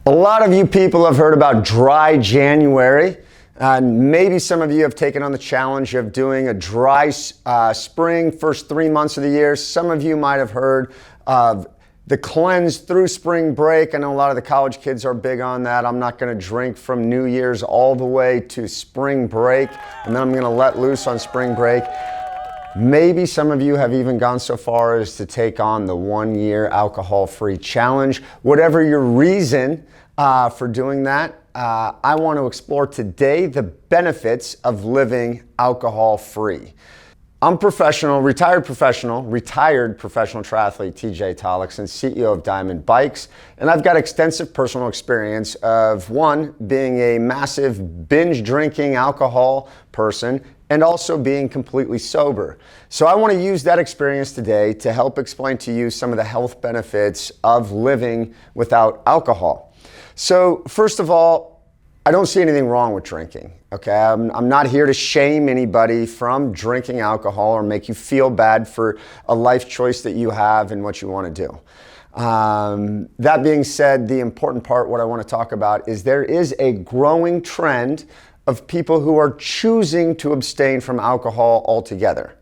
A lot of you people have heard about dry January, and maybe some of you have taken on the challenge of doing a dry spring, first 3 months of the year. Some of you might have heard of the cleanse through spring break. I know a lot of the college kids are big on that. I'm not going to drink from New Year's all the way to spring break, and then I'm going to let loose on spring break. Maybe some of you have even gone so far as to take on the 1-year alcohol-free challenge. Whatever your reason for doing that, I want to explore today the benefits of living alcohol-free. I'm retired professional triathlete TJ Tollickson, CEO of Diamond Bikes, and I've got extensive personal experience of one, being a massive binge drinking alcohol person, and also being completely sober. So I want to use that experience today to help explain to you some of the health benefits of living without alcohol. So first of all, I don't see anything wrong with drinking, okay? I'm not here to shame anybody from drinking alcohol or make you feel bad for a life choice that you have and what you want to do. That being said, the important part, what I want to talk about, is there is a growing trend of people who are choosing to abstain from alcohol altogether.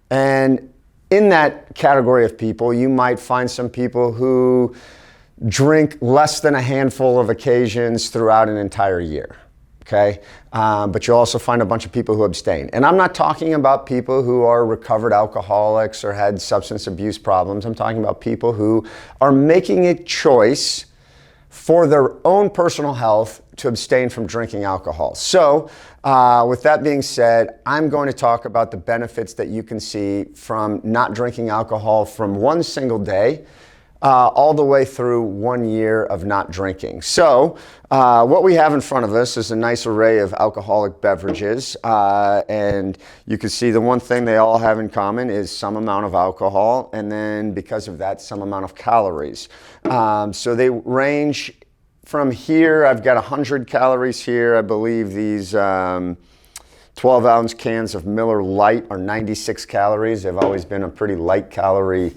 And in that category of people, you might find some people who drink less than a handful of occasions throughout an entire year, okay? But you'll also find a bunch of people who abstain. And I'm not talking about people who are recovered alcoholics or had substance abuse problems. I'm talking about people who are making a choice for their own personal health to abstain from drinking alcohol. So with that being said, I'm going to talk about the benefits that you can see from not drinking alcohol from one single day all the way through 1 year of not drinking. So what we have in front of us is a nice array of alcoholic beverages, and you can see the one thing they all have in common is some amount of alcohol, and then because of that, some amount of calories. So they range from here. I've got 100 calories here. I believe these 12-ounce cans of Miller Lite are 96 calories. They've always been a pretty light calorie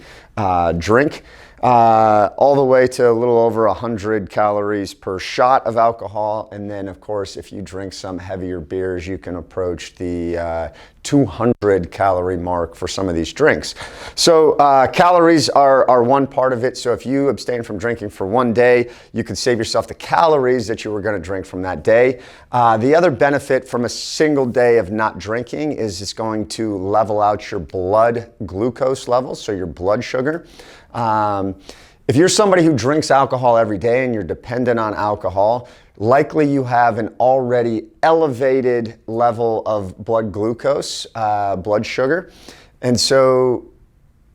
drink. All the way to a little over 100 calories per shot of alcohol. And then, of course, if you drink some heavier beers, you can approach the 200 calorie mark for some of these drinks. So calories are one part of it. So if you abstain from drinking for 1 day, you can save yourself the calories that you were going to drink from that day. The other benefit from a single day of not drinking is it's going to level out your blood glucose levels, so your blood sugar. If you're somebody who drinks alcohol every day and you're dependent on alcohol, likely you have an already elevated level of blood glucose, blood sugar. And so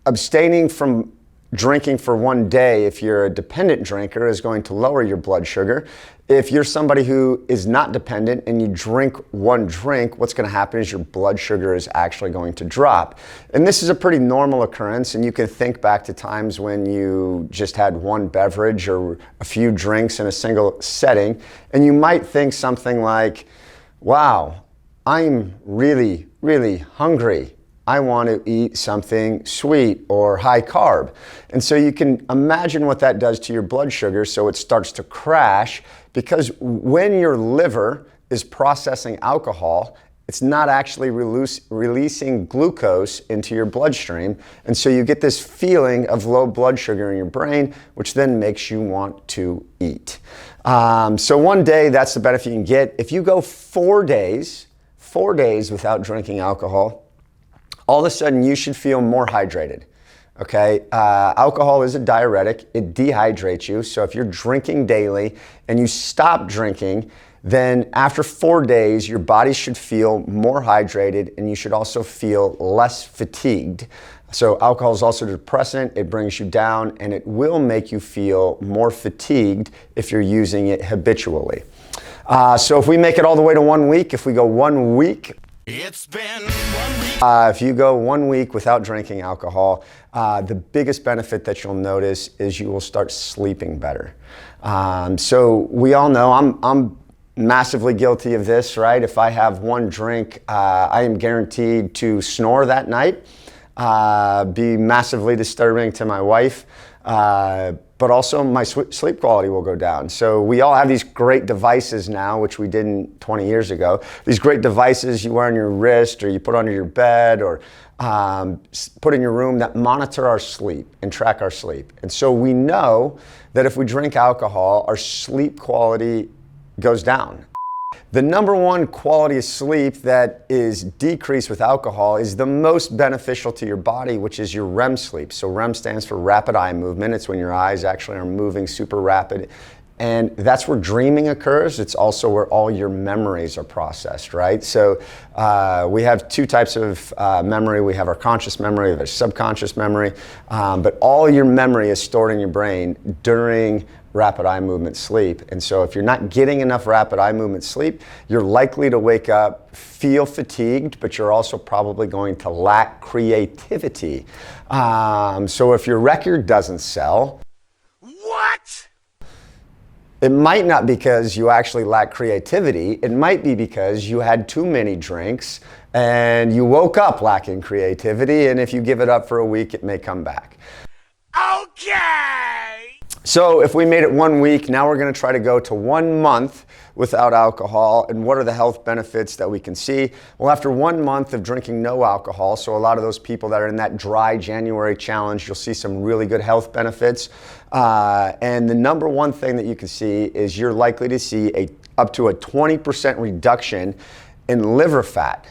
abstaining from drinking for 1 day, if you're a dependent drinker, is going to lower your blood sugar. If you're somebody who is not dependent and you drink 1 drink, what's going to happen is your blood sugar is actually going to drop. And this is a pretty normal occurrence, and you can think back to times when you just had 1 beverage or a few drinks in a single setting, and you might think something like, wow, I'm really, really hungry. I want to eat something sweet or high carb. And so you can imagine what that does to your blood sugar, so it starts to crash, because when your liver is processing alcohol, it's not actually releasing glucose into your bloodstream. And so you get this feeling of low blood sugar in your brain, which then makes you want to eat. So 1 day, that's the benefit you can get. If you go 4 days without drinking alcohol, all of a sudden you should feel more hydrated, okay? Alcohol is a diuretic. It dehydrates you. So if you're drinking daily and you stop drinking, then after 4 days, your body should feel more hydrated, and you should also feel less fatigued. So alcohol is also a depressant. It brings you down, and it will make you feel more fatigued if you're using it habitually. So if we make it all the way to 1 week, if we go 1 week, it's been 1 week. If you go 1 week without drinking alcohol, the biggest benefit that you'll notice is you will start sleeping better. So we all know I'm massively guilty of this, right? If I have 1 drink, I am guaranteed to snore that night, be massively disturbing to my wife. But but also my sleep quality will go down. So we all have these great devices now, which we didn't 20 years ago. These great devices you wear on your wrist or you put under your bed or put in your room that monitor our sleep and track our sleep. And so we know that if we drink alcohol, our sleep quality goes down. The number one quality of sleep that is decreased with alcohol is the most beneficial to your body, which is your REM sleep. So REM stands for rapid eye movement. It's when your eyes actually are moving super rapid. And that's where dreaming occurs. It's also where all your memories are processed, right? So we have two types of memory. We have our conscious memory, we have our subconscious memory, but all your memory is stored in your brain during rapid eye movement sleep. And so if you're not getting enough rapid eye movement sleep, you're likely to wake up, feel fatigued, but you're also probably going to lack creativity. So if your record doesn't sell, what? It might not be because you actually lack creativity. It might be because you had too many drinks and you woke up lacking creativity, and if you give it up for a week, it may come back. Okay! So if we made it 1 week, now we're going to try to go to 1 month without alcohol. And what are the health benefits that we can see? Well, after 1 month of drinking no alcohol, so a lot of those people that are in that dry January challenge, you'll see some really good health benefits. And the number one thing that you can see is you're likely to see up to a 20% reduction in liver fat.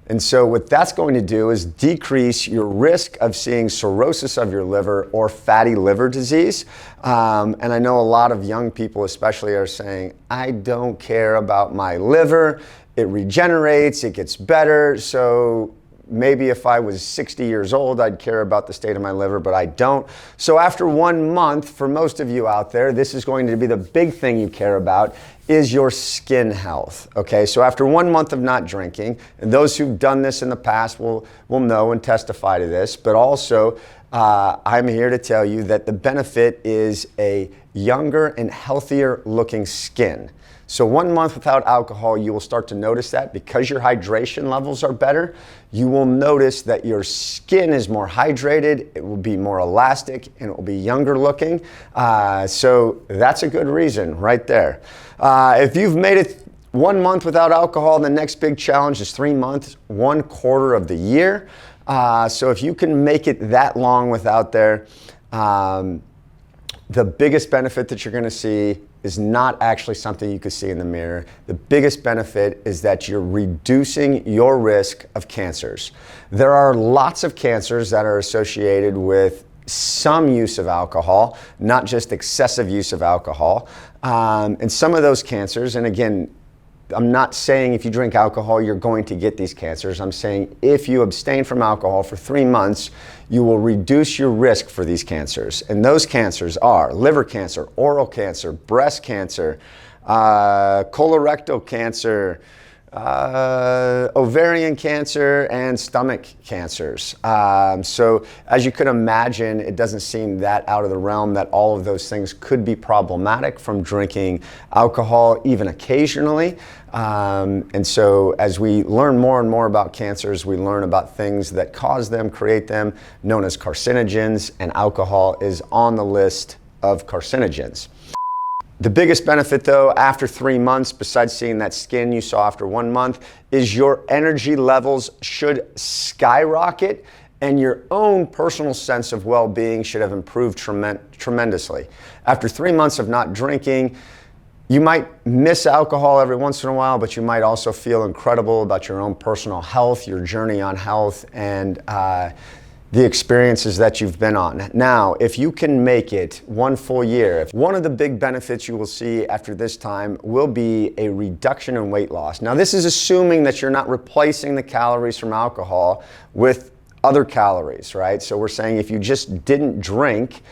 And so what that's going to do is decrease your risk of seeing cirrhosis of your liver or fatty liver disease. And I know a lot of young people especially are saying, I don't care about my liver. It regenerates, it gets better. So maybe if I was 60 years old, I'd care about the state of my liver, but I don't. So after 1 month, for most of you out there, this is going to be the big thing you care about, is your skin health. Okay, so after 1 month of not drinking, and those who've done this in the past will know and testify to this, but also I'm here to tell you that the benefit is a younger and healthier looking skin. So 1 month without alcohol, you will start to notice that because your hydration levels are better, you will notice that your skin is more hydrated, it will be more elastic, and it will be younger looking. So that's a good reason right there. If you've made it 1 month without alcohol, the next big challenge is 3 months, 1/4 of the year. So if you can make it that long without there, the biggest benefit that you're going to see is not actually something you could see in the mirror. The biggest benefit is that you're reducing your risk of cancers. There are lots of cancers that are associated with some use of alcohol, not just excessive use of alcohol. And some of those cancers, and again, I'm not saying if you drink alcohol, you're going to get these cancers. I'm saying if you abstain from alcohol for 3 months, you will reduce your risk for these cancers. And those cancers are liver cancer, oral cancer, breast cancer, colorectal cancer, ovarian cancer, and stomach cancers. So as you could imagine, it doesn't seem that out of the realm that all of those things could be problematic from drinking alcohol, even occasionally. And so as we learn more and more about cancers, we learn about things that cause them, create them, known as carcinogens, and alcohol is on the list of carcinogens. The biggest benefit though, after 3 months, besides seeing that skin you saw after 1 month, is your energy levels should skyrocket and your own personal sense of well-being should have improved tremendously. After 3 months of not drinking, you might miss alcohol every once in a while, but you might also feel incredible about your own personal health, your journey on health, and the experiences that you've been on. Now, if you can make it 1 full year, one of the big benefits you will see after this time will be a reduction in weight loss. Now, this is assuming that you're not replacing the calories from alcohol with other calories, right? So we're saying if you just didn't drink,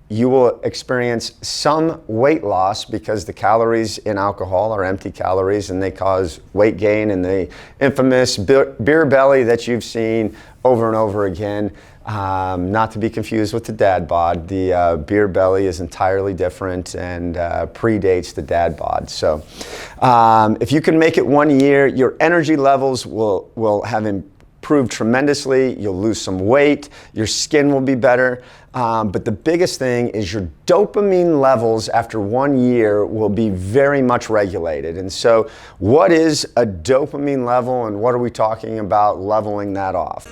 you will experience some weight loss because the calories in alcohol are empty calories and they cause weight gain and the infamous beer belly that you've seen over and over again. Not to be confused with the dad bod. The beer belly is entirely different and predates the dad bod. So if you can make it 1 year, your energy levels will have improved improve tremendously. You'll lose some weight. Your skin will be better. But the biggest thing is your dopamine levels after 1 year will be very much regulated. And so what is a dopamine level, and what are we talking about leveling that off?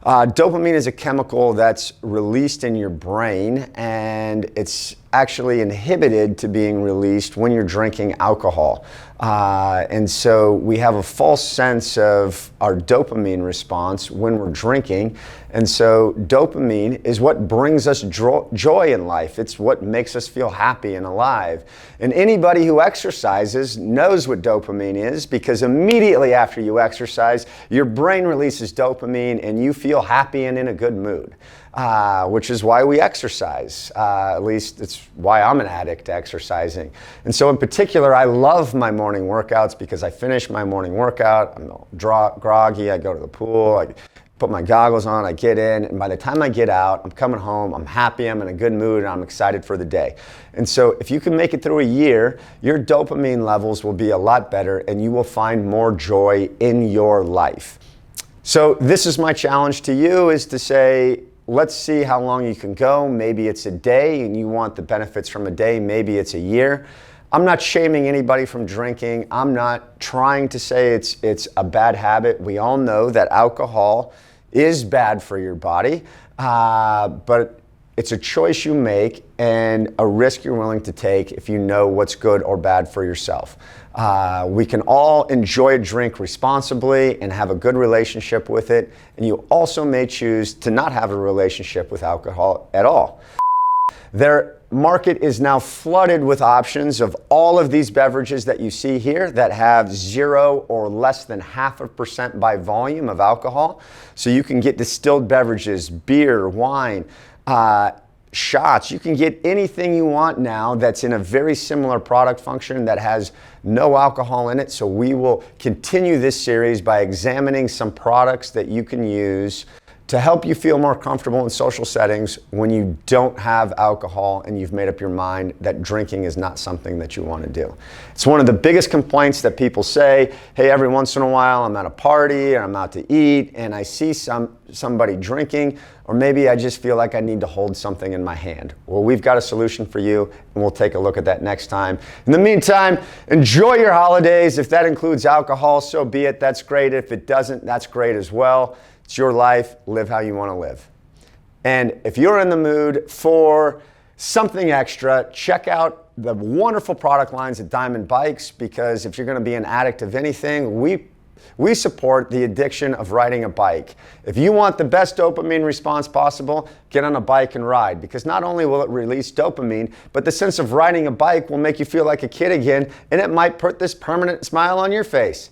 Dopamine is a chemical that's released in your brain, and it's actually inhibited to being released when you're drinking alcohol. And so we have a false sense of our dopamine response when we're drinking. And so dopamine is what brings us joy in life. It's what makes us feel happy and alive. And anybody who exercises knows what dopamine is, because immediately after you exercise, your brain releases dopamine and you feel happy and in a good mood. Which is why we exercise. At least it's why I'm an addict to exercising. And so in particular, I love my morning workouts because I finish my morning workout, I'm groggy, I go to the pool, I put my goggles on, I get in, and by the time I get out, I'm coming home, I'm happy, I'm in a good mood, and I'm excited for the day. And so if you can make it through a year, your dopamine levels will be a lot better and you will find more joy in your life. So this is my challenge to you, is to say, let's see how long you can go. Maybe it's a day and you want the benefits from a day. Maybe it's a year. I'm not shaming anybody from drinking. I'm not trying to say it's a bad habit. We all know that alcohol is bad for your body, but it's a choice you make and a risk you're willing to take if you know what's good or bad for yourself. We can all enjoy a drink responsibly and have a good relationship with it, and you also may choose to not have a relationship with alcohol at all. Their market is now flooded with options of all of these beverages that you see here that have 0 or less than 0.5% by volume of alcohol. So you can get distilled beverages, beer, wine, shots. You can get anything you want now that's in a very similar product function that has no alcohol in it. So we will continue this series by examining some products that you can use to help you feel more comfortable in social settings when you don't have alcohol and you've made up your mind that drinking is not something that you want to do. It's one of the biggest complaints that people say, hey, every once in a while I'm at a party or I'm out to eat and I see somebody drinking, or maybe I just feel like I need to hold something in my hand. Well, we've got a solution for you, and we'll take a look at that next time. In the meantime, enjoy your holidays. If that includes alcohol, so be it. That's great. If it doesn't, that's great as well. It's your life. Live how you want to live. And if you're in the mood for something extra, check out the wonderful product lines at Diamond Bikes, because if you're going to be an addict of anything, we support the addiction of riding a bike. If you want the best dopamine response possible, get on a bike and ride, because not only will it release dopamine, but the sense of riding a bike will make you feel like a kid again, and it might put this permanent smile on your face.